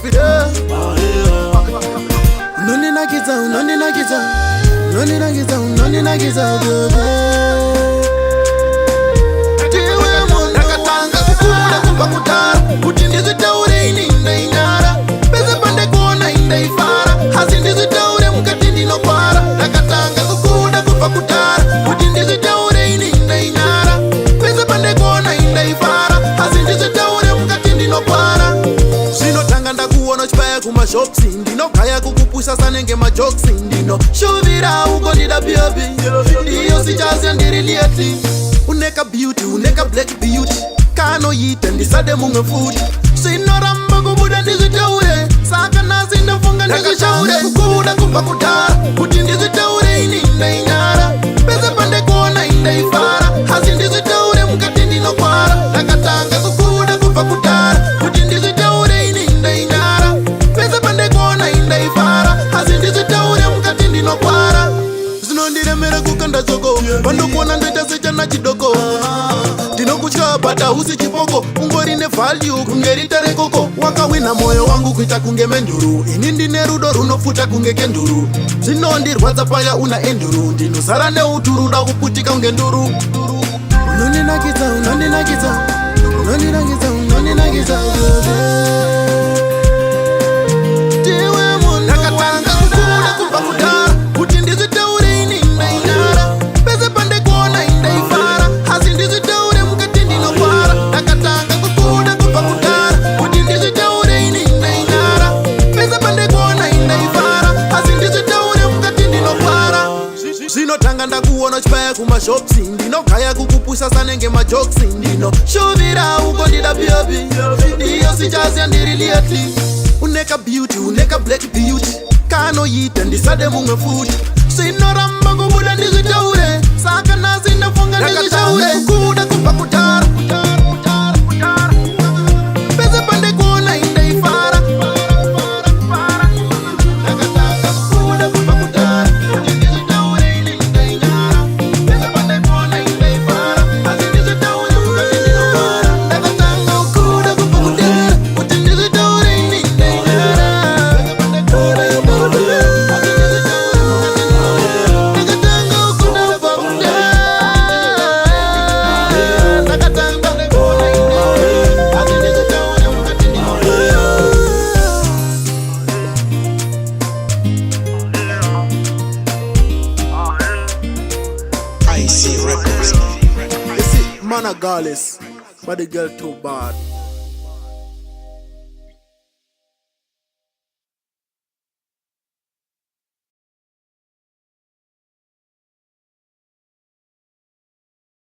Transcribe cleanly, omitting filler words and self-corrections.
fide. Unoninagiza tiwe mundu nakatanga kukula kumva kutara kuti ndizitaure ini ndainyara pese pande kuona indaifara hasi ndizitaure mukati ndinokwara nakatanga kukula kumva kutara kuti ndizitaure ini ndainyara pese pande kuona indaifara hasi ndizitaure mukati ndinokwara zvinotanga ndakuona chipaya kumashopsi ndinogaya kukupusa sanenge majoksi ndino shuvira uko ndida biobi ndiyo sichazya ndiri lieti uneka beauty uneka black beauty kanoyita ndisade mumwe futi zvinoramba kubuda ndizvitaure saka nasi ndafunga ndizvishaure kukuda kubva kudhara kuti ndizvitaure ini ndainyara pese pandekuona indaifara hasi ndizvitaure mukati ndinokwara ndakatanga kukuda kubva kudhara kuti ndizvitaure ini ndainyara pese pandekuona indaifara hasi ndizvitaure mukati ndinokwara zvinondiremera kukanda dzoko pandokuona ndoita sechana chidoko ndinokutya bata usi chipoko ungori nevalue kunge ritarekoko wakawina moyo wangu kuita kunge menduru ini ndine rudo runopfuta kunge kenduru zvinondirwadza paya una enduru ndinozara neuturu da kuputika kunge nduru unondinakidza tiwe munhu nakatanga kukula kubva kudhara kuti ndizvitaure ini ndainyara pese pandekuona indaifara hasi ndizvitaure mukati ndinokwara ndakatanga kukula kubva kudhara kuti ndizvitaure ini ndainyara pese pandekuona indaifara hasi ndizvitaure mukati ndinokwara zvinotanga ndakuona chipaya kumashopsi ndinogaya kukupusa sanenge majoksi ndino shuvira uko ndida biobi ndiyo sichazya ndiri lieti uneka beauty uneka black beauty kanoyita ndisade mumwe futi zvinoramba kubuda ndizvitaure saka nasi ndafunga ndizvishaure kukuda kubva kudhara pese pandekuona indaifara ndakatanga kukuda kubva kudhara kuti ndizvitaure ini ndainyara pese pandekuona indaifara hasi ndizvitaure mukati ndinokwara ndakatanga kukuda kubva kudhara kuti ndizvitaure ini ndainyara pese pandekuona indaifara hasi I see records. You see, man a goddess, but the girl too bad.